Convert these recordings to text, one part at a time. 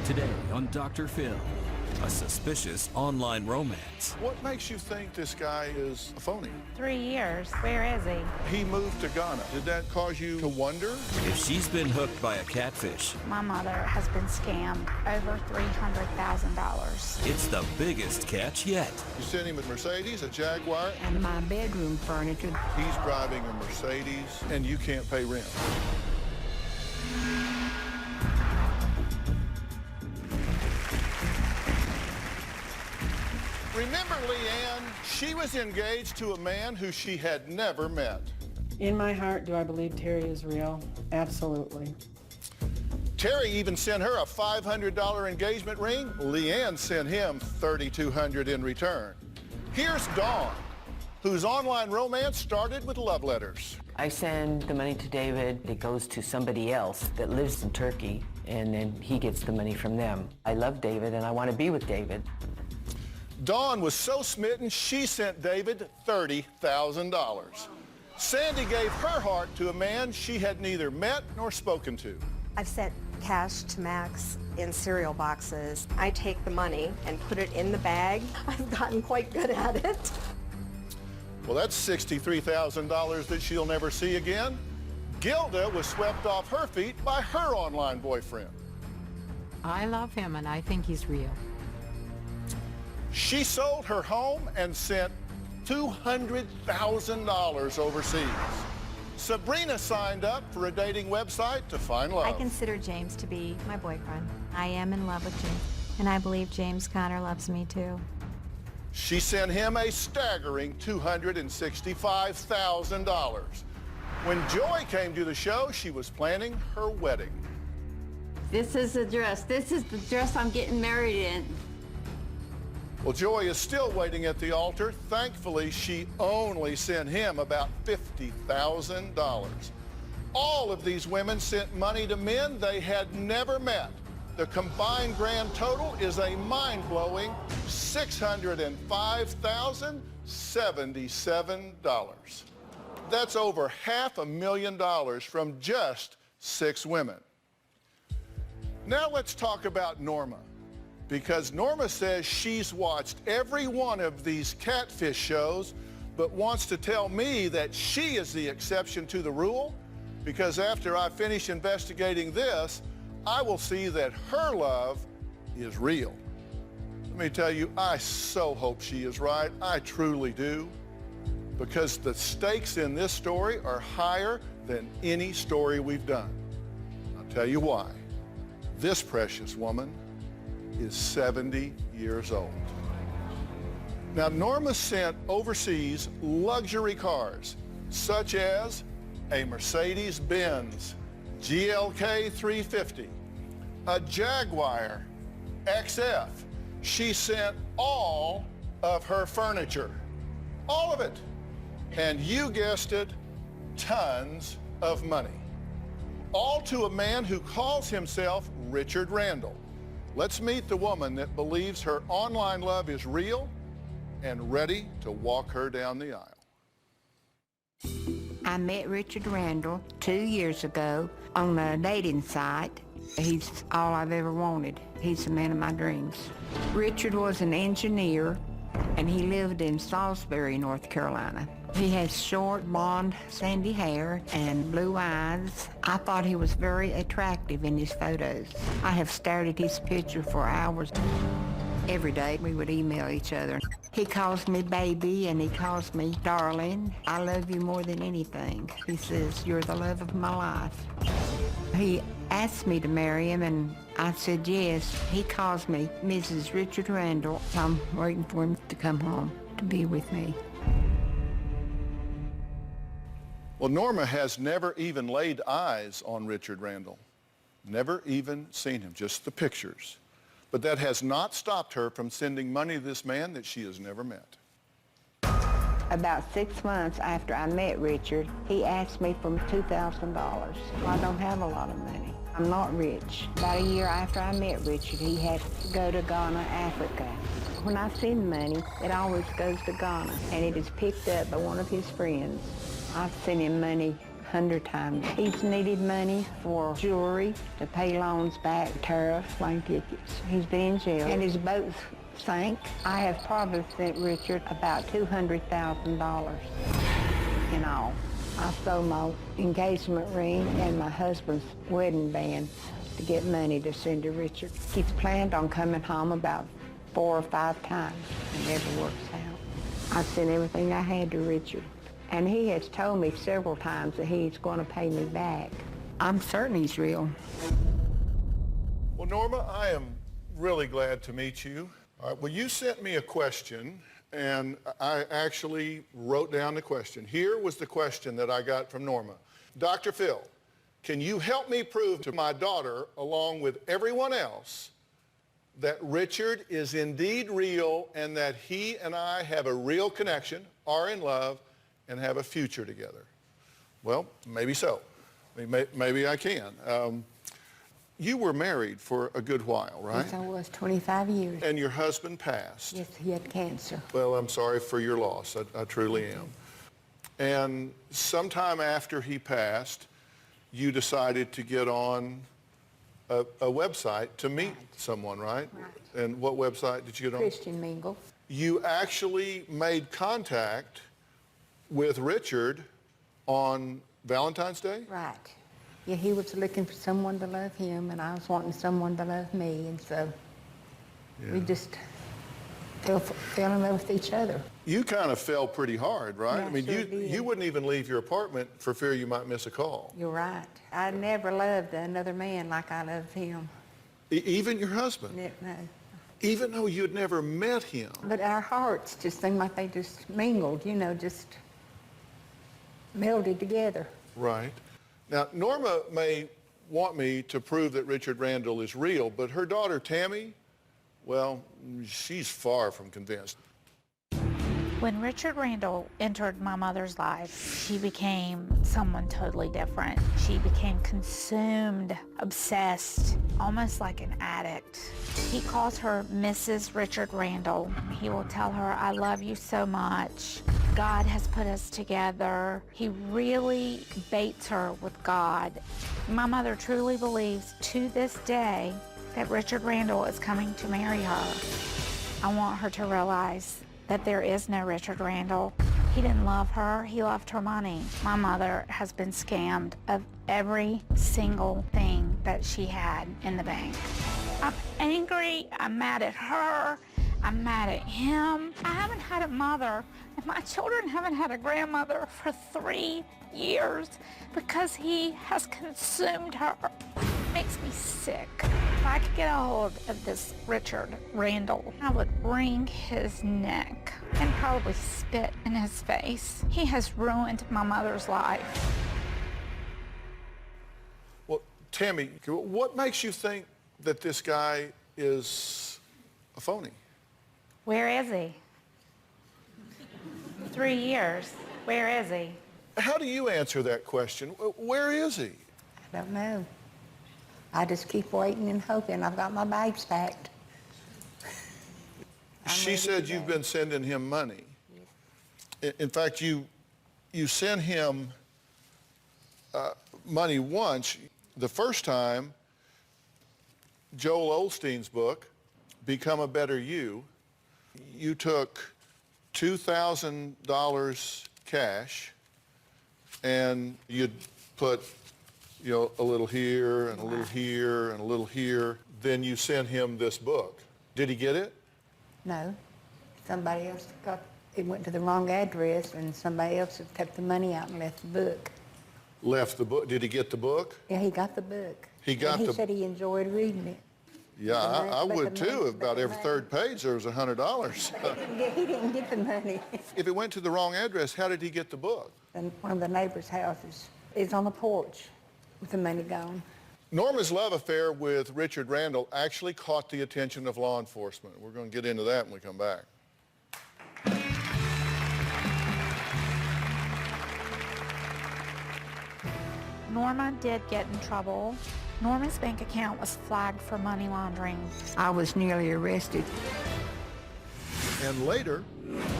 Today on Dr. Phil, a suspicious online romance. What makes you think this guy is a phony? 3 years. Where is he? He moved to Ghana. Did that cause you to wonder? If she's been hooked by a catfish, My mother has been scammed over $300,000. it's the biggest catch yet. You sent him a Mercedes, a Jaguar. And my bedroom furniture. He's driving a Mercedes, and you can't pay rent. Remember Leanne? She was engaged to a man who she had never met. In my heart, do I believe Terry is real? Absolutely. Terry even sent her a $500 engagement ring. Leanne sent him $3,200 in return. Here's Dawn, whose online romance started with love letters. I send the money to David. It goes to somebody else that lives in Turkey, and then he gets the money from them. I love David, and I want to be with David. Dawn was so smitten, she sent David $30,000. Sandy gave her heart to a man she had neither met nor spoken to. I've sent cash to Max in cereal boxes. I take the money and put it in the bag. I've gotten quite good at it. Well, that's $63,000 that she'll never see again. Gilda was swept off her feet by her online boyfriend. I love him and I think he's real. She sold her home and sent $200,000 overseas. Sabrina signed up for a dating website to find love. I consider James to be my boyfriend. I am in love with James, and I believe James Conner loves me too. She sent him a staggering $265,000. When Joy came to the show, she was planning her wedding. This is the dress. This is the dress I'm getting married in. Well, Joy is still waiting at the altar. Thankfully, she only sent him about $50,000. All of these women sent money to men they had never met. The combined grand total is a mind-blowing $605,077. That's over $500,000 from just 6 women. Now let's talk about Norma, because Norma says she's watched every one of these catfish shows, but wants to tell me that she is the exception to the rule, because after I finish investigating this, I will see that her love is real. Let me tell you, I so hope she is right. I truly do, because the stakes in this story are higher than any story we've done. I'll tell you why. This precious woman is 70 years old. Now, Norma sent overseas luxury cars, such as a Mercedes-Benz GLK 350, a Jaguar XF. She sent all of her furniture, all of it. And you guessed it, tons of money. All to a man who calls himself Richard Randall. Let's meet the woman that believes her online love is real and ready to walk her down the aisle. I met Richard Randall 2 years ago on a dating site. He's all I've ever wanted. He's the man of my dreams. Richard was an engineer, and he lived in Salisbury, North Carolina. He has short, blonde, sandy hair and blue eyes. I thought he was very attractive in his photos. I have stared at his picture for hours. Every day we would email each other. He calls me baby and he calls me darling. I love you more than anything. He says, you're the love of my life. He asked me to marry him and I said yes. He calls me Mrs. Richard Randall. I'm waiting for him to come home to be with me. Well, Norma has never even laid eyes on Richard Randall. Never even seen him, just the pictures. But that has not stopped her from sending money to this man that she has never met. About 6 months after I met Richard, he asked me for $2,000. I don't have a lot of money. I'm not rich. About a year after I met Richard, he had to go to Ghana, Africa. When I send money, it always goes to Ghana, and it is picked up by one of his friends. I've sent him money 100 times. He's needed money for jewelry, to pay loans back, tariffs, plane tickets. He's been in jail, and his boat sank. I have probably sent Richard about $200,000 in all. I sold my engagement ring and my husband's wedding band to get money to send to Richard. He's planned on coming home about 4 or 5 times. It never works out. I sent everything I had to Richard, and he has told me several times that he's going to pay me back. I'm certain he's real. Well, Norma, I am really glad to meet you. All right, well, you sent me a question, and I actually wrote down the question. Here was the question that I got from Norma. Dr. Phil, can you help me prove to my daughter, along with everyone else, that Richard is indeed real and that he and I have a real connection, are in love, and have a future together? Well, maybe so. Maybe I can. You were married for a good while, right? Yes, I was, 25 years. And your husband passed. Yes, he had cancer. Well, I'm sorry for your loss. I truly am. And sometime after he passed, you decided to get on a website to meet someone, right? Right. And what website did you get on? Christian Mingle. You actually made contact with Richard on Valentine's Day? Right. Yeah, he was looking for someone to love him, and I was wanting someone to love me, and so we just fell in love with each other. You kind of fell pretty hard, right? Yeah, I mean, sure did. you wouldn't even leave your apartment for fear you might miss a call. You're right. I never loved another man like I loved him. Even your husband? No. Even though you'd never met him? But our hearts just seemed like they just mingled, you know, just melded together. Right. Now, Norma may want me to prove that Richard Randall is real, but her daughter, Tammy, well, she's far from convinced. When Richard Randall entered my mother's life, she became someone totally different. She became consumed, obsessed, almost like an addict. He calls her Mrs. Richard Randall. He will tell her, "I love you so much. God has put us together." He really baits her with God. My mother truly believes to this day that Richard Randall is coming to marry her. I want her to realize that there is no Richard Randall. He didn't love her, he loved her money. My mother has been scammed of every single thing that she had in the bank. I'm angry, I'm mad at her, I'm mad at him. I haven't had a mother, and my children haven't had a grandmother for 3 years because he has consumed her. It makes me sick. If I could get a hold of this Richard Randall, I would wring his neck and probably spit in his face. He has ruined my mother's life. Well, Tammy, what makes you think that this guy is a phony? Where is he? 3 years. Where is he? How do you answer that question? Where is he? I don't know. I just keep waiting and hoping. I've got my bags packed. She said you've been sending him money. In fact, you sent him money once. The first time, Joel Osteen's book, Become a Better You, you took $2,000 cash, and you'd put, you know, a little here and a little here and a little here. Then you sent him this book. Did he get it? No. Somebody else it went to the wrong address, and somebody else had took the money out and left the book. Left the book. Did he get the book? Yeah, he got the book. He said he enjoyed reading it. Yeah, I would too. About every third page there was $100. Yeah, he didn't get the money. If it went to the wrong address, how did he get the book? And one of the neighbors' houses is on the porch with the money gone. Norma's love affair with Richard Randall actually caught the attention of law enforcement. We're going to get into that when we come back. Norma did get in trouble. Norma's bank account was flagged for money laundering. I was nearly arrested. And later,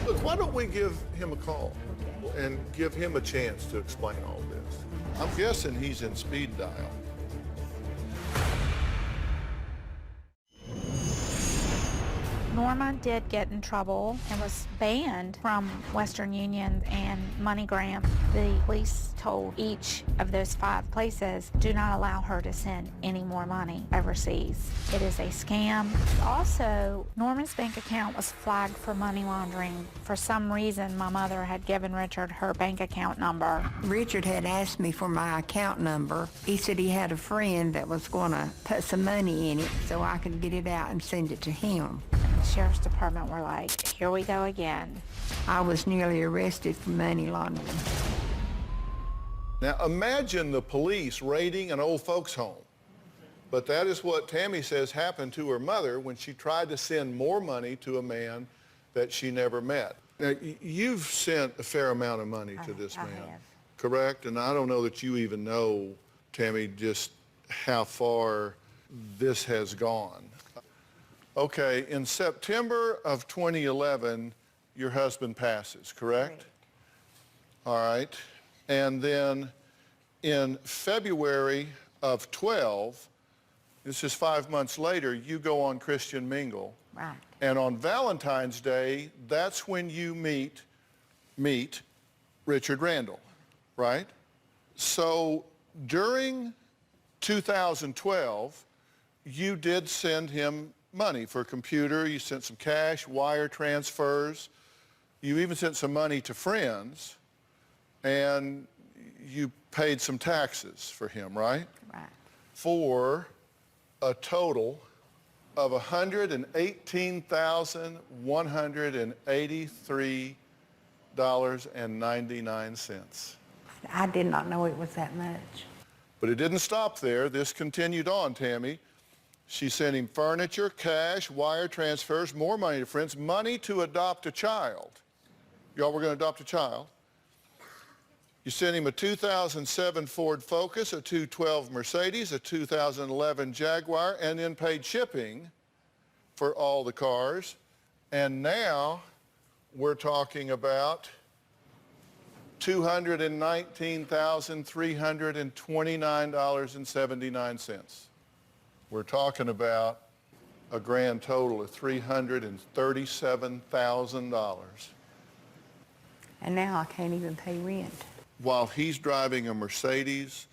look, why don't we give him a call? Okay. and give him a chance to explain all this. I'm guessing he's in speed dial. Norma did get in trouble and was banned from Western Union and MoneyGram. The police told each of those 5 places, do not allow her to send any more money overseas. It is a scam. Also, Norma's bank account was flagged for money laundering. For some reason, my mother had given Richard her bank account number. Richard had asked me for my account number. He said he had a friend that was going to put some money in it so I could get it out and send it to him. The sheriff's department were like, here we go again. I was nearly arrested for money laundering. Now imagine the police raiding an old folks' home. But that is what Tammy says happened to her mother when she tried to send more money to a man that she never met. Now, you've sent a fair amount of money to this man, correct? And I don't know that you even know, Tammy, just how far this has gone. Okay, in September of 2011, your husband passes, correct? All right. And then in February of 12, this is 5 months later, you go on Christian Mingle. Right. And on Valentine's Day, that's when you meet Richard Randall, right? So during 2012, you did send him money for a computer. You sent some cash, wire transfers. You even sent some money to friends, and you paid some taxes for him, right? Right. For a total of $118,183.99. I did not know it was that much. But it didn't stop there. This continued on, Tammy. She sent him furniture, cash, wire transfers, more money to friends, money to adopt a child. Y'all were going to adopt a child. You sent him a 2007 Ford Focus, a 2012 Mercedes, a 2011 Jaguar, and then paid shipping for all the cars. And now we're talking about $219,329.79. We're talking about a grand total of $337,000. And now I can't even pay rent. While he's driving a Mercedes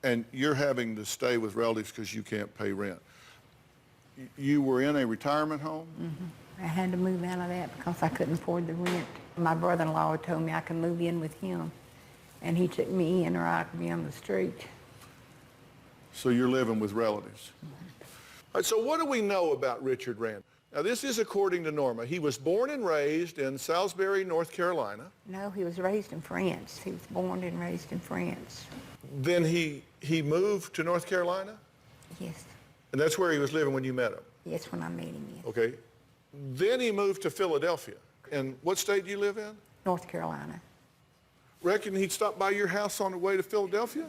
and you're having to stay with relatives because you can't pay rent. You were in a retirement home? Mm-hmm. I had to move out of that because I couldn't afford the rent. My brother-in-law told me I could move in with him, and he took me in or I could be on the street. So you're living with relatives. All right, so what do we know about Richard Randall? Now, this is according to Norma. He was born and raised in Salisbury, North Carolina. No, he was raised in France. He was born and raised in France. Then he moved to North Carolina? Yes. And that's where he was living when you met him? Yes, when I met him, yes. Okay. Then he moved to Philadelphia. And what state do you live in? North Carolina. Reckon he'd stop by your house on the way to Philadelphia?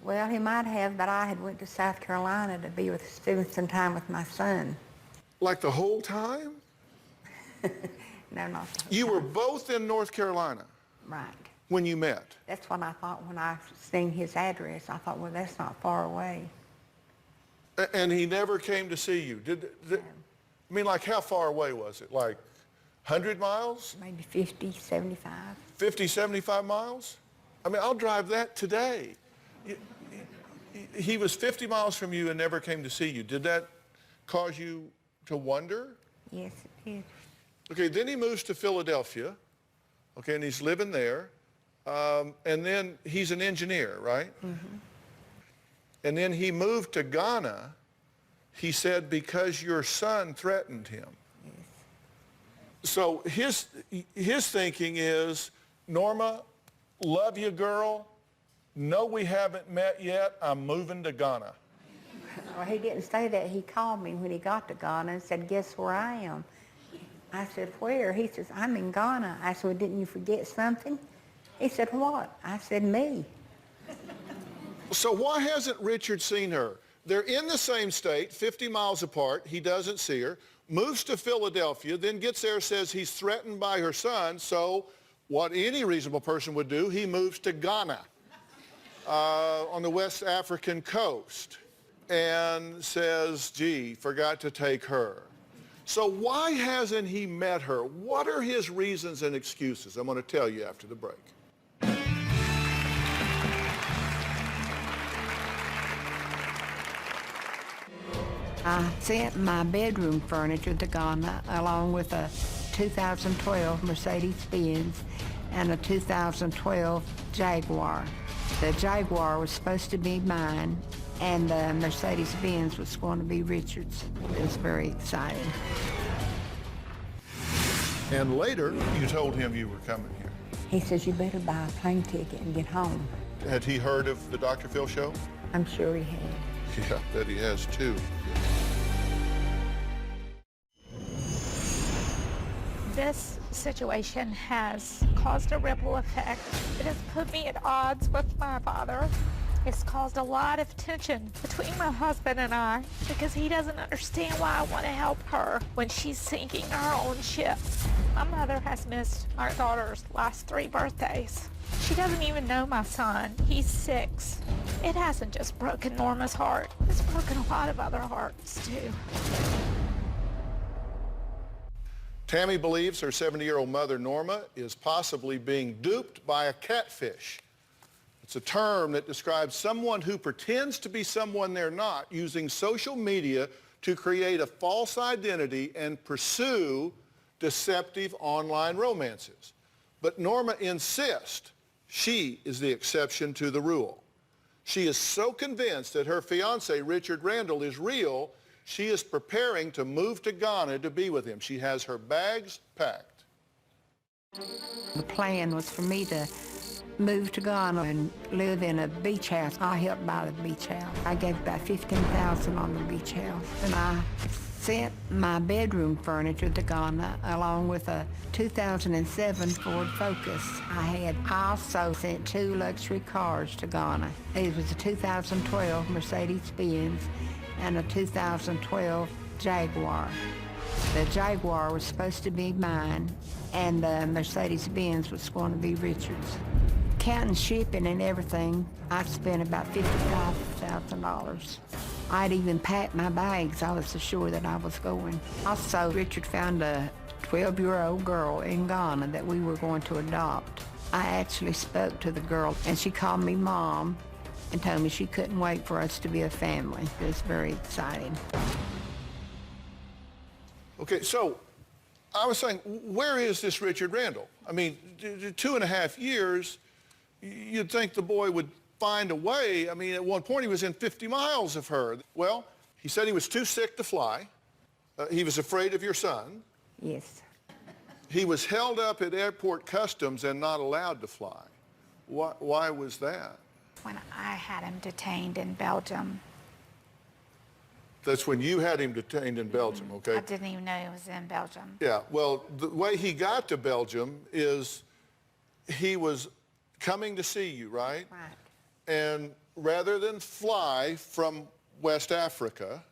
Well, he might have, but I had went to South Carolina to be spend some time with my son. Like the whole time? No, not the whole You were time. both in North Carolina? Right. When you met? That's what I thought when I seen his address. I thought, well, that's not far away. And he never came to see you? I mean, like, how far away was it? Like 100 miles? Maybe 50, 75. 50, 75 miles? I mean, I'll drive that today. He was 50 miles from you and never came to see you. Did that cause you to wonder? Yes, it did. Okay, then he moves to Philadelphia, okay, and he's living there. And then he's an engineer, right? Mm-hmm. And then he moved to Ghana, he said, because your son threatened him. Yes. So his thinking is, Norma, love you, girl. No, we haven't met yet. I'm moving to Ghana. Well, he didn't say that. He called me when he got to Ghana and said, guess where I am? I said, where? He says, I'm in Ghana. I said, well, didn't you forget something? He said, what? I said, me. So why hasn't Richard seen her? They're in the same state, 50 miles apart. He doesn't see her. Moves to Philadelphia, then gets there, says he's threatened by her son. So what any reasonable person would do, he moves to Ghana on the West African coast and says, gee, forgot to take her. So why hasn't he met her? What are his reasons and excuses? I'm going to tell you after the break. I sent my bedroom furniture to Ghana along with a 2012 Mercedes-Benz and a 2012 Jaguar. The Jaguar was supposed to be mine, and the Mercedes-Benz was going to be Richard's. It was very exciting. And later, you told him you were coming here. He says, you better buy a plane ticket and get home. Had he heard of the Dr. Phil show? I'm sure he had. Yeah, bet he has too. This situation has caused a ripple effect. It has put me at odds with my father. It's caused a lot of tension between my husband and I because he doesn't understand why I want to help her when she's sinking her own ship. My mother has missed our daughter's last 3 birthdays. She doesn't even know my son. He's 6. It hasn't just broken Norma's heart. It's broken a lot of other hearts, too. Tammy believes her 70-year-old mother, Norma, is possibly being duped by a catfish. It's a term that describes someone who pretends to be someone they're not, using social media to create a false identity and pursue deceptive online romances. But Norma insists she is the exception to the rule. She is so convinced that her fiancé, Richard Randall, is real, she is preparing to move to Ghana to be with him. She has her bags packed. The plan was for me to move to Ghana and live in a beach house. I helped buy the beach house. I gave about $15,000 on the beach house. And I sent my bedroom furniture to Ghana along with a 2007 Ford Focus I also sent 2 luxury cars to Ghana. It was a 2012 Mercedes-Benz and a 2012 Jaguar. The Jaguar was supposed to be mine, and the Mercedes-Benz was going to be Richard's. Counting shipping and everything, I spent about $55,000. I'd even packed my bags. I was so sure that I was going. Also, Richard found a 12-year-old girl in Ghana that we were going to adopt. I actually spoke to the girl, and she called me Mom and told me she couldn't wait for us to be a family. It was very exciting. Okay, so I was saying, where is this Richard Randall? I mean, 2.5 years, you'd think the boy would find a way. I mean, at one point he was in 50 miles of her. Well, he said he was too sick to fly. He was afraid of your son. Yes. He was held up at airport customs and not allowed to fly. Why was that? When I had him detained in Belgium. That's when you had him detained in Belgium, okay? I didn't even know he was in Belgium. Yeah, well, the way he got to Belgium is he was coming to see you, right? Right. And rather than fly from West Africa,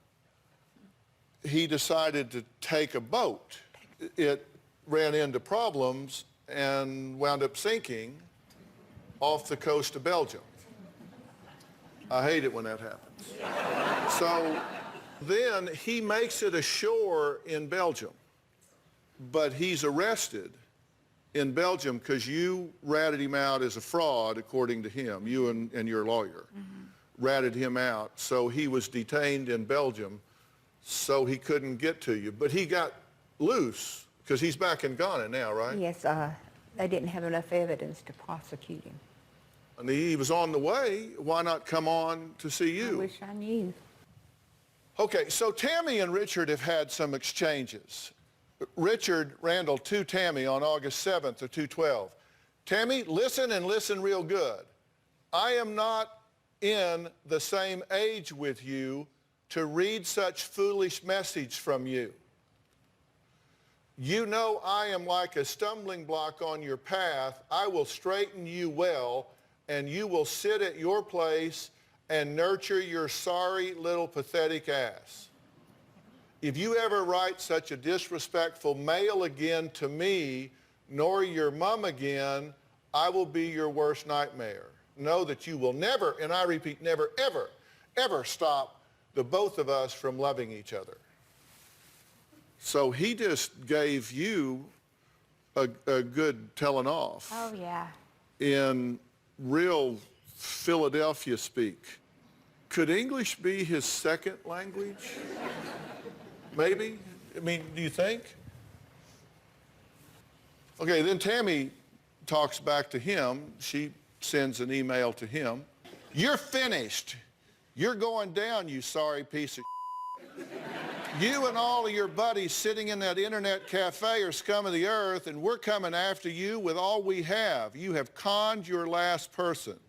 he decided to take a boat. It ran into problems and wound up sinking off the coast of Belgium. I hate it when that happens. So then he makes it ashore in Belgium, but he's arrested in Belgium because you ratted him out as a fraud, according to him. You and your lawyer ratted him out, so he was detained in Belgium, so he couldn't get to you. But he got loose because he's back in Ghana now, right? Yes, they didn't have enough evidence to prosecute him. And he was on the way. Why not come on to see you? I wish I knew. Okay, so Tammy and Richard have had some exchanges. Richard Randall to Tammy on August 7th of 2012. Tammy, listen and listen real good. I am not in the same age with you to read such foolish message from you. You know I am like a stumbling block on your path. I will straighten you well, and you will sit at your place and nurture your sorry little pathetic ass. If you ever write such a disrespectful mail again to me, nor your mom again, I will be your worst nightmare. Know that you will never, and I repeat, never, ever, ever stop the both of us from loving each other. So he just gave you a good telling off. Oh, yeah. In real Philadelphia speak. Could English be his second language? Maybe? I mean, do you think? Okay, then Tammy talks back to him. She sends an email to him. You're finished. You're going down, you sorry piece of You and all of your buddies sitting in that internet cafe are scum of the earth, and we're coming after you with all we have. You have conned your last person.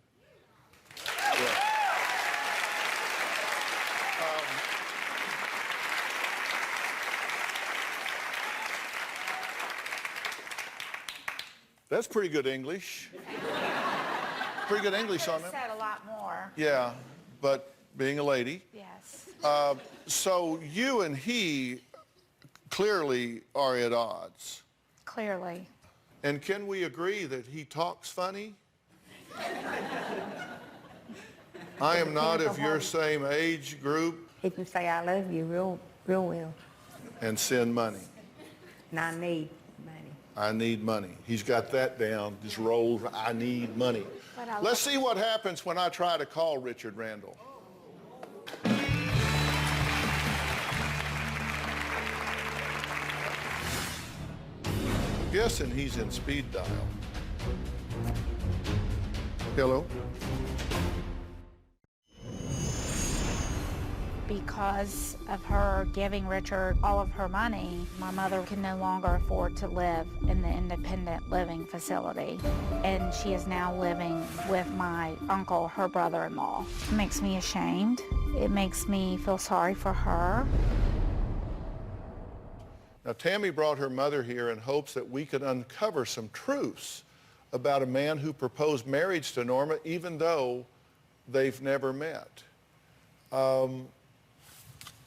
Yeah. That's pretty good English. Pretty good English on that. Said a lot more. Yeah, but being a lady. Yes. So you and he clearly are at odds. Clearly. And can we agree that he talks funny? I am not of your same age group. He can say, I love you real well. And send money. And I need money. I need money. He's got that down, just rolled, I need money. Let's see what happens when I try to call Richard Randall. Guessing he's in speed dial. Hello? Because of her giving Richard all of her money, my mother can no longer afford to live in the independent living facility. And she is now living with my uncle, her brother-in-law. It makes me ashamed. It makes me feel sorry for her. Now, Tammy brought her mother here in hopes that we could uncover some truths about a man who proposed marriage to Norma, even though they've never met.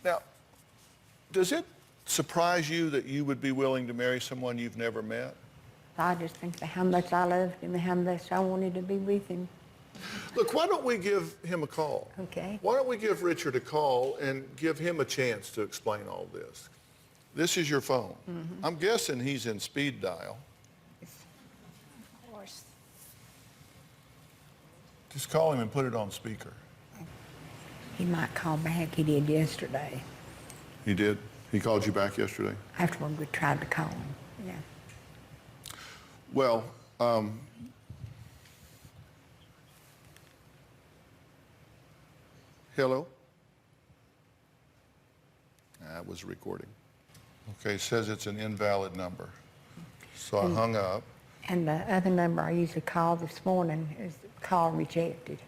Now, does it surprise you that you would be willing to marry someone you've never met? I just think of how much I loved him and how much I wanted to be with him. Look, why don't we give him a call? Okay. Why don't we give Richard a call and give him a chance to explain all this? This is your phone. Mm-hmm. I'm guessing he's in speed dial. Of course. Just call him and put it on speaker. He might call back. He did yesterday. He did? He called you back yesterday? Afterward, we tried to call him, yeah. Well, hello? That was recording. Okay, it says it's an invalid number. So I hung up. And the other number I usually call this morning is call rejected.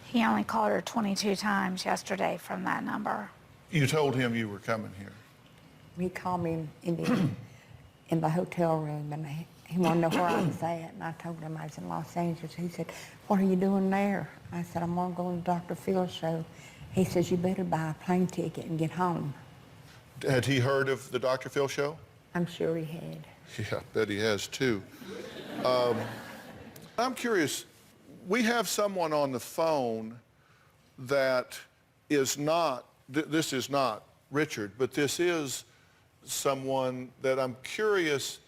He only called her 22 times yesterday from that number. You told him you were coming here. He called me in the hotel room, and he wanted to know where I was at, and I told him I was in Los Angeles. He said, what are you doing there? I said, I'm going to go to Dr. Phil's show. He says, you better buy a plane ticket and get home. Had he heard of the Dr. Phil show? I'm sure he had. Yeah, I bet he has too. I'm curious, we have someone on the phone that is not, this is not Richard, but this is someone that I'm curious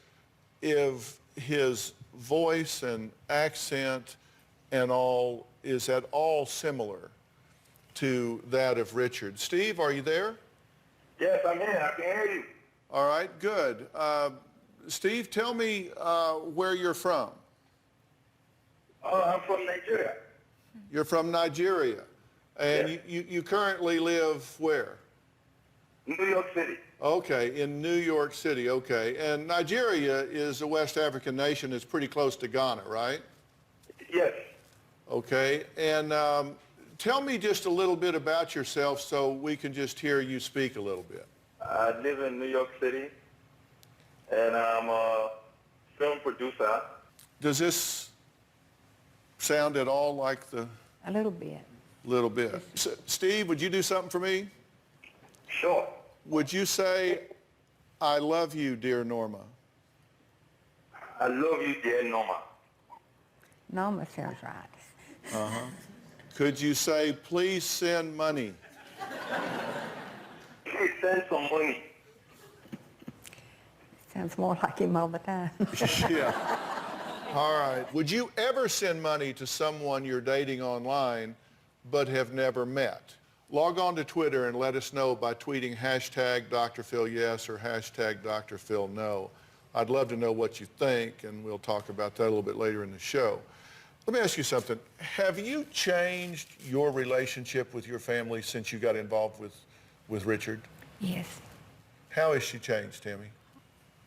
if his voice and accent and all is at all similar to that of Richard. Steve, are you there? Yes, I'm here. I can hear you. All right, good. Steve, tell me where you're from. Oh, I'm from Nigeria. You're from Nigeria. And yes. you currently live where? New York City. Okay, in New York City, okay. And Nigeria is a West African nation that's pretty close to Ghana, right? Yes. Okay, and tell me just a little bit about yourself so we can just hear you speak a little bit. I live in New York City, and I'm a film producer. Does this sound at all like the... A little bit. Little bit. Steve, would you do something for me? Sure. Would you say, I love you, dear Norma? I love you, dear Norma. Norma sounds right. Uh-huh. Could you say, please send money? Please send some money. Sounds more like him all the time. Yeah. All right. Would you ever send money to someone you're dating online but have never met? Log on to Twitter and let us know by tweeting hashtag Dr. Phil yes or hashtag Dr. Phil no. I'd love to know what you think, and we'll talk about that a little bit later in the show. Let me ask you something. Have you changed your relationship with your family since you got involved with Richard? Yes. How has she changed, Tammy?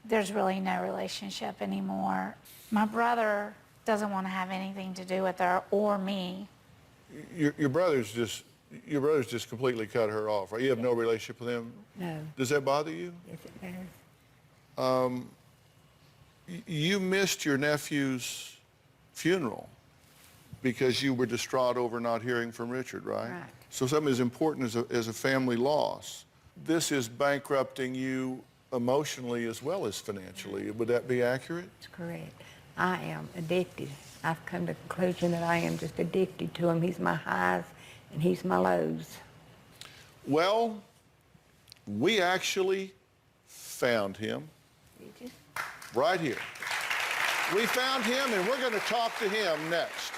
There's really no relationship anymore. My brother doesn't want to have anything to do with her or me. Your brother's just completely cut her off, right? You have no relationship with him? No. Does that bother you? Yes, it does. You missed your nephew's funeral because you were distraught over not hearing from Richard, right? Right. So something as important as a family loss. This is bankrupting you emotionally as well as financially. Would that be accurate? That's correct. I am addicted. I've come to the conclusion that I am just addicted to him. He's my highs and he's my lows. Well, we actually found him. Did you? Right here. We found him, and we're going to talk to him next.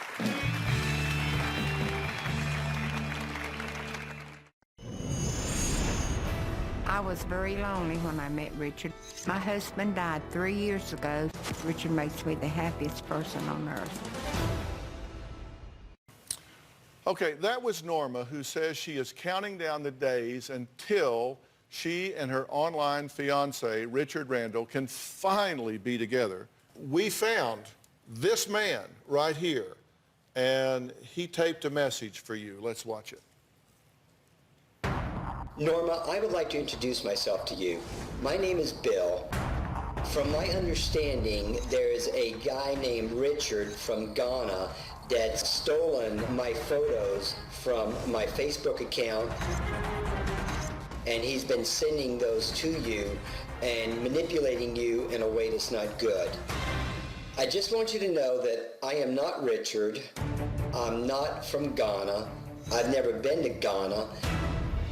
I was very lonely when I met Richard. My husband died 3 years ago. Richard makes me the happiest person on earth. Okay, that was Norma, who says she is counting down the days until she and her online fiancé, Richard Randall, can finally be together. We found this man right here, and he taped a message for you. Let's watch it. Norma, I would like to introduce myself to you. My name is Bill. From my understanding, there is a guy named Richard from Ghana that's stolen my photos from my Facebook account, and he's been sending those to you and manipulating you in a way that's not good. I just want you to know that I am not Richard. I'm not from Ghana. I've never been to Ghana.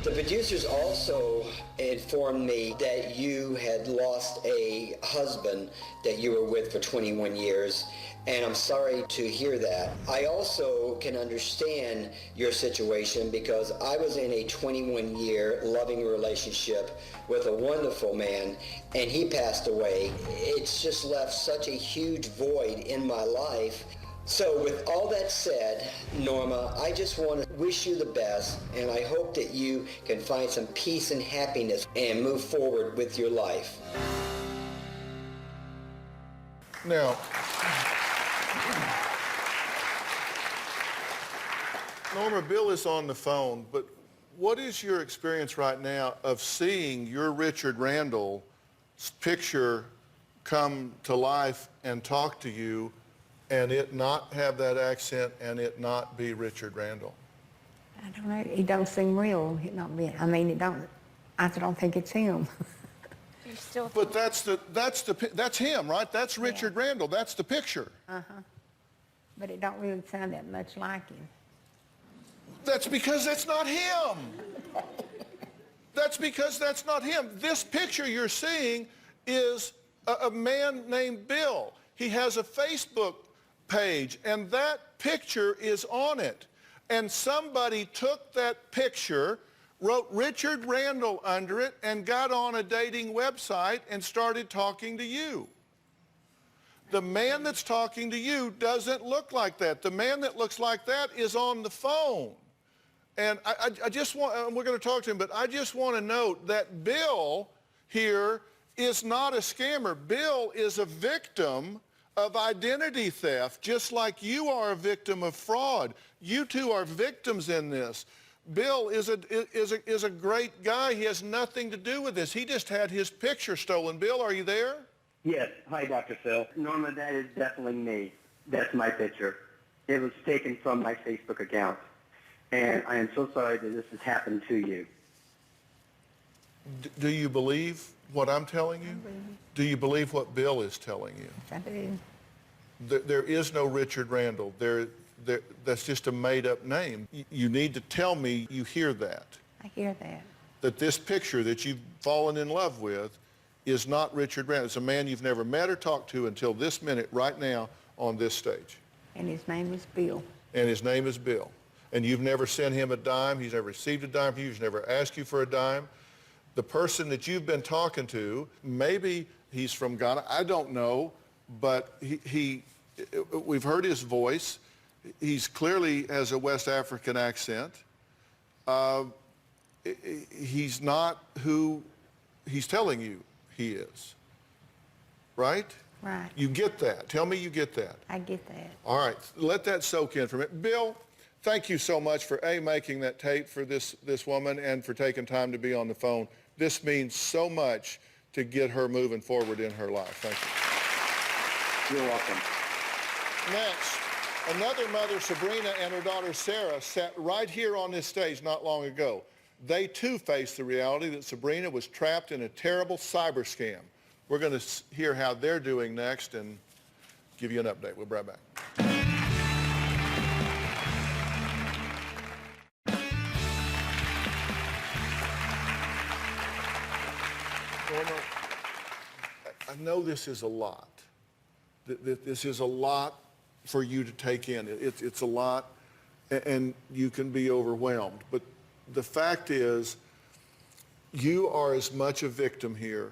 The producers also informed me that you had lost a husband that you were with for 21 years, and I'm sorry to hear that. I also can understand your situation because I was in a 21-year loving relationship with a wonderful man, and he passed away. It's just left such a huge void in my life. So with all that said, Norma, I just want to wish you the best, and I hope that you can find some peace and happiness and move forward with your life. Now, Norma, Bill is on the phone, but what is your experience right now of seeing your Richard Randall's picture come to life and talk to you, and it not have that accent and it not be Richard Randall? I don't know. He don't seem real. It not be. I mean, I don't think it's him. You still But that's him, right? That's Richard Randall. That's the picture. But it don't really sound that much like him. That's because that's not him. That's because that's not him. This picture you're seeing is a man named Bill. He has a Facebook page, and that picture is on it. And somebody took that picture, wrote Richard Randall under it, and got on a dating website and started talking to you. The man that's talking to you doesn't look like that. The man that looks like that is on the phone. And I just want, we're going to talk to him, but I just want to note that Bill here is not a scammer. Bill is a victim of identity theft, just like you are a victim of fraud. You two are victims in this. Bill is a great guy. He has nothing to do with this. He just had his picture stolen. Bill, are you there? Yes. Hi, Dr. Phil. Norma, that is definitely me. That's my picture. It was taken from my Facebook account. And I am so sorry that this has happened to you. Do you believe what I'm telling you? Do you believe what Bill is telling you? Yes, I do. There is no Richard Randall. That's just a made-up name. You need to tell me you hear that. I hear that. That this picture that you've fallen in love with is not Richard Randall. It's a man you've never met or talked to until this minute, right now, on this stage. And his name is Bill. And his name is Bill. And you've never sent him a dime. He's never received a dime from you. He's never asked you for a dime. The person that you've been talking to, maybe he's from Ghana. I don't know, but we've heard his voice. He's clearly has a West African accent. He's not who he's telling you he is, right? Right. You get that. Tell me you get that. I get that. All right. Let that soak in for a minute. Bill, thank you so much for, A, making that tape for this woman and for taking time to be on the phone. This means so much to get her moving forward in her life. Thank you. You're welcome. Next, another mother, Sabrina, and her daughter, Sarah, sat right here on this stage not long ago. They, too, faced the reality that Sabrina was trapped in a terrible cyber scam. We're going to hear how they're doing next and give you an update. We'll be right back. I know this is a lot. This is a lot for you to take in. It's a lot, and you can be overwhelmed. But the fact is, you are as much a victim here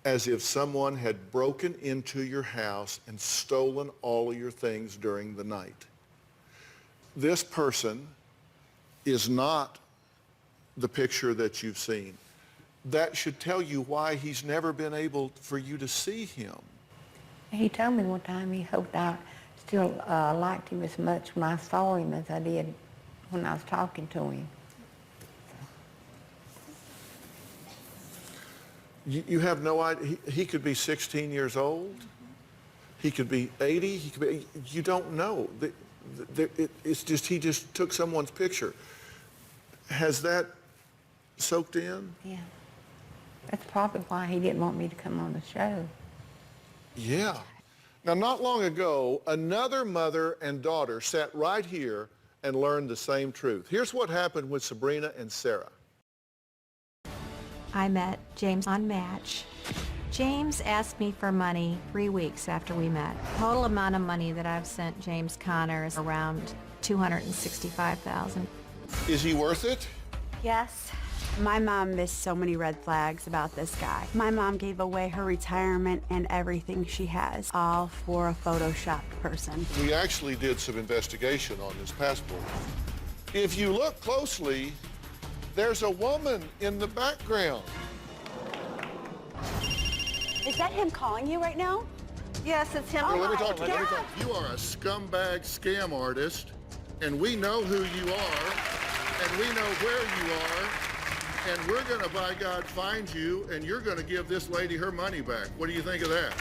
as if someone had broken into your house and stolen all of your things during the night. This person is not the picture that you've seen. That should tell you why he's never been able for you to see him. He told me one time he hoped I still liked him as much when I saw him as I did when I was talking to him. You have no idea. He could be 16 years old. He could be 80. He could be, you don't know. It's just, he just took someone's picture. Has that soaked in? Yeah. That's probably why he didn't want me to come on the show. Yeah. Now, not long ago, another mother and daughter sat right here and learned the same truth. Here's what happened with Sabrina and Sarah. I met James on Match. James asked me for money 3 weeks after we met. Total amount of money that I've sent James Conner is around $265,000. Is he worth it? Yes. My mom missed so many red flags about this guy. My mom gave away her retirement and everything she has, all for a photoshopped person. We actually did some investigation on this passport. If you look closely, there's a woman in the background. Is that him calling you right now? Yes, it's him. Well, let me talk to you. You are a scumbag scam artist, and we know who you are, and we know where you are, and we're going to, by God, find you, and you're going to give this lady her money back. What do you think of that?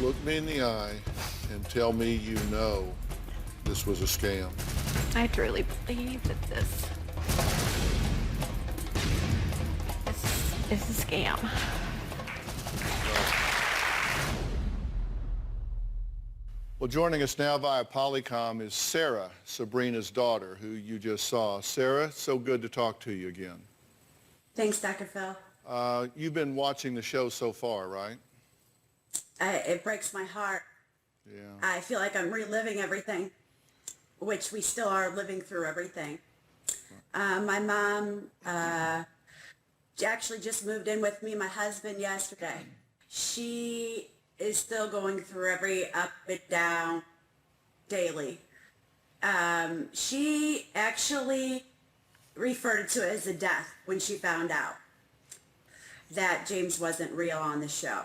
Look me in the eye and tell me you know this was a scam. I truly believe that this is a scam. Well, joining us now via Polycom is Sarah, Sabrina's daughter, who you just saw. Sarah, so good to talk to you again. Thanks, Dr. Phil. You've been watching the show so far, right? It breaks my heart. Yeah. I feel like I'm reliving everything, which we still are living through everything. My mom actually just moved in with me, my husband, yesterday. She is still going through every up and down daily. She actually referred to it as a death when she found out that James wasn't real on the show.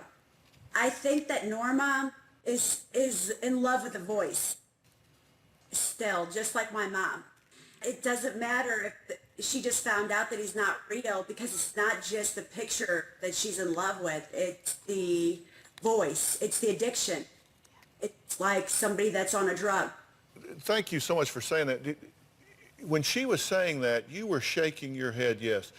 I think that Norma is in love with the voice still, just like my mom. It doesn't matter if she just found out that he's not real, because it's not just the picture that she's in love with. It's the voice. It's the addiction. It's like somebody that's on a drug. Thank you so much for saying that. When she was saying that, you were shaking your head, yes.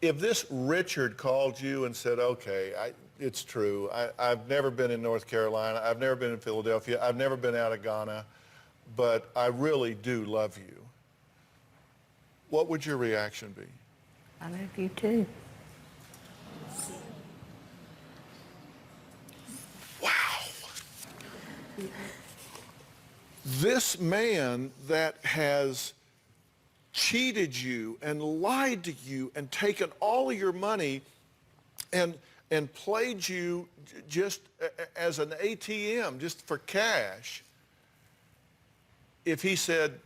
If this Richard called you and said, okay, it's true, I've never been in North Carolina, I've never been in Philadelphia, I've never been out of Ghana, but I really do love you, what would your reaction be? I love you too. Wow. This man that has cheated you and lied to you and taken all of your money and played you just as an ATM, just for cash, if he said,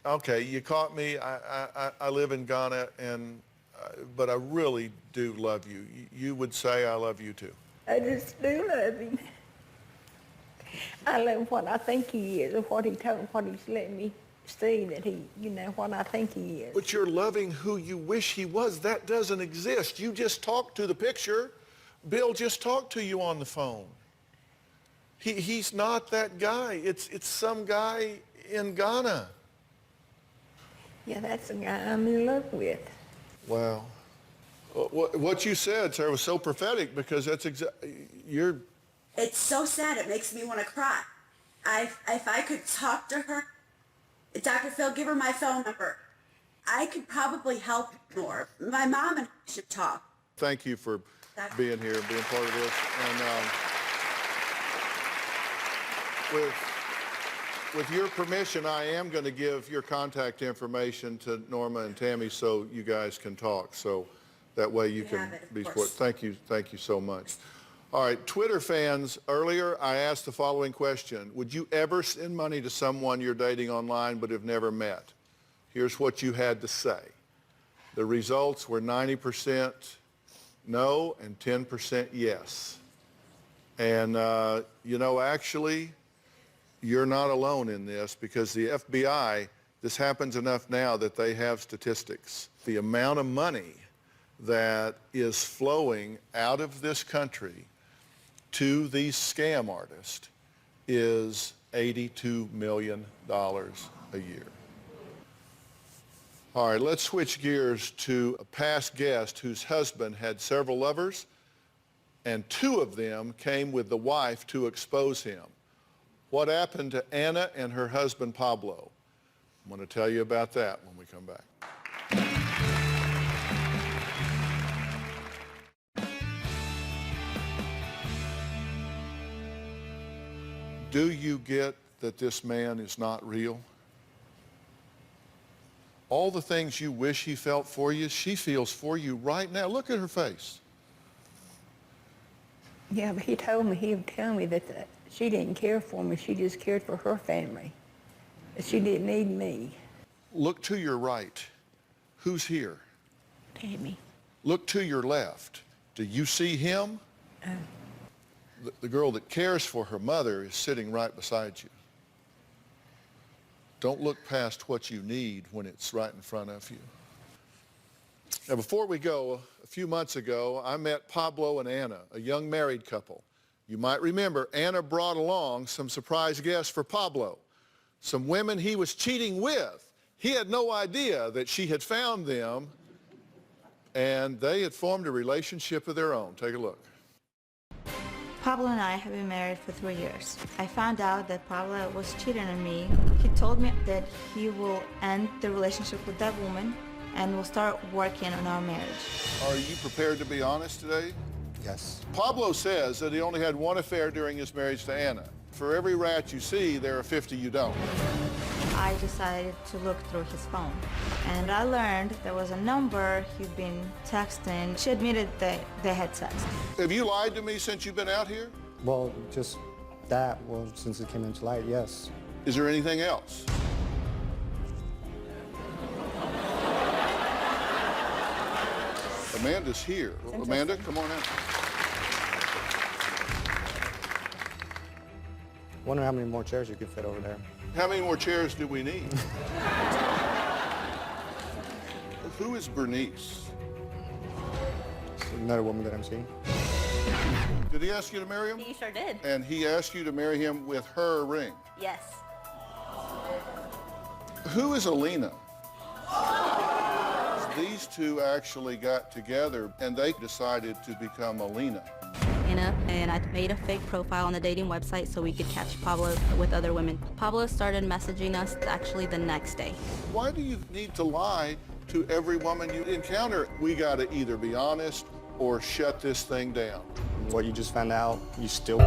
okay, you caught me, I live in Ghana, but I really do love you, you would say, I love you too? I just do love him. I love what I think he is, and what he's letting me see that he, what I think he is. But you're loving who you wish he was. That doesn't exist. You just talked to the picture. Bill just talked to you on the phone. He's not that guy. It's some guy in Ghana. Yeah, that's the guy I'm in love with. Wow. What you said, Sarah, was so prophetic, because that's you're... It's so sad. It makes me want to cry. If I could talk to her, Dr. Phil, give her my phone number. I could probably help more. My mom and I should talk. Thank you for being here and being part of this. And with your permission, I am going to give your contact information to Norma and Tammy so you guys can talk. So that way you can be support. Thank you so much. All right, Twitter fans, earlier I asked the following question. Would you ever send money to someone you're dating online but have never met? Here's what you had to say. The results were 90% no and 10% yes. And, actually, you're not alone in this, because the FBI, this happens enough now that they have statistics. The amount of money that is flowing out of this country to these scam artists is $82 million a year. All right, let's switch gears to a past guest whose husband had several lovers, and 2 of them came with the wife to expose him. What happened to Anna and her husband Pablo? I'm going to tell you about that when we come back. Do you get that this man is not real? All the things you wish he felt for you, she feels for you right now. Look at her face. Yeah, but he would tell me that she didn't care for me, she just cared for her family. That she didn't need me. Look to your right. Who's here? Tammy. Look to your left. Do you see him? The girl that cares for her mother is sitting right beside you. Don't look past what you need when it's right in front of you. Now, before we go, a few months ago, I met Pablo and Anna, a young married couple. You might remember Anna brought along some surprise guests for Pablo, some women he was cheating with. He had no idea that she had found them, and they had formed a relationship of their own. Take a look. Pablo and I have been married for 3 years. I found out that Pablo was cheating on me. He told me that he will end the relationship with that woman and will start working on our marriage. Are you prepared to be honest today? Yes. Pablo says that he only had one affair during his marriage to Anna. For every rat you see, there are 50 you don't. I decided to look through his phone, and I learned there was a number he'd been texting. She admitted that they had sex. Have you lied to me since you've been out here? Well, just that. Well, since it came into light, yes. Is there anything else? Amanda's here. Amanda, come on in. Wonder how many more chairs you could fit over there. How many more chairs do we need? Who is Bernice? Another woman that I'm seeing. Did he ask you to marry him? He sure did. And he asked you to marry him with her ring? Yes. Who is Alina? these two actually got together and they decided to become Alina. And I made a fake profile on the dating website so we could catch Pablo with other women. Pablo started messaging us actually the next day. Why do you need to lie to every woman you encounter? We got to either be honest or shut this thing down. What you just found out, you still...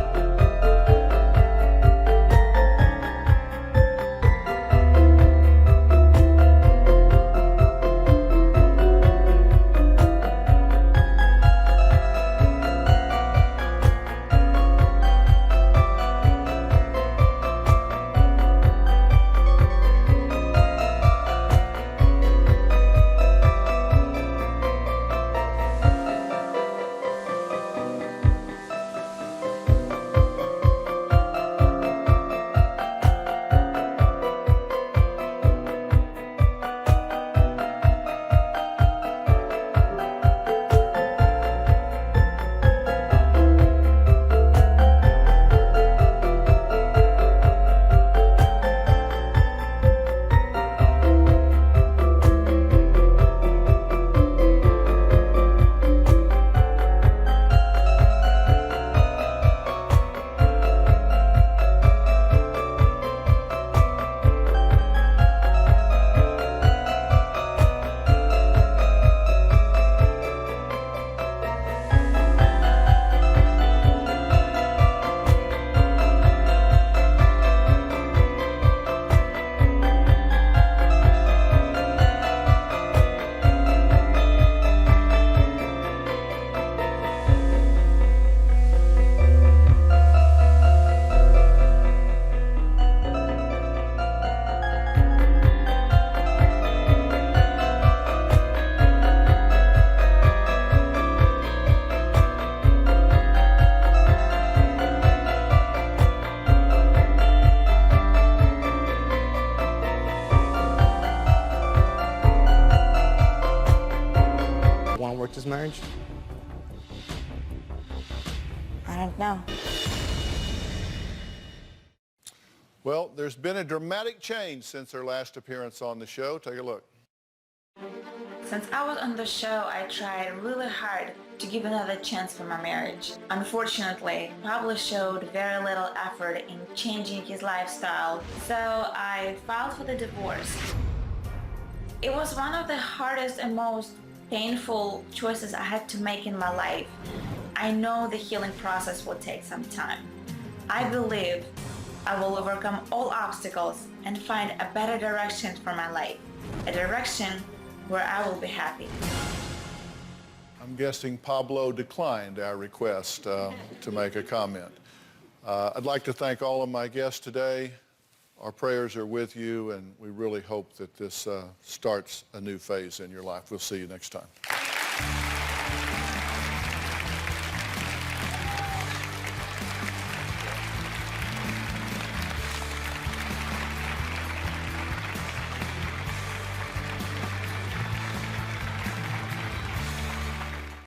Want to work this marriage? I don't know. Well, there's been a dramatic change since her last appearance on the show. Take a look. Since I was on the show, I tried really hard to give another chance for my marriage. Unfortunately, Pablo showed very little effort in changing his lifestyle, so I filed for the divorce. It was one of the hardest and most painful choices I had to make in my life. I know the healing process will take some time. I believe I will overcome all obstacles and find a better direction for my life, a direction where I will be happy. I'm guessing Pablo declined our request to make a comment. I'd like to thank all of my guests today. Our prayers are with you, and we really hope that this starts a new phase in your life. We'll see you next time.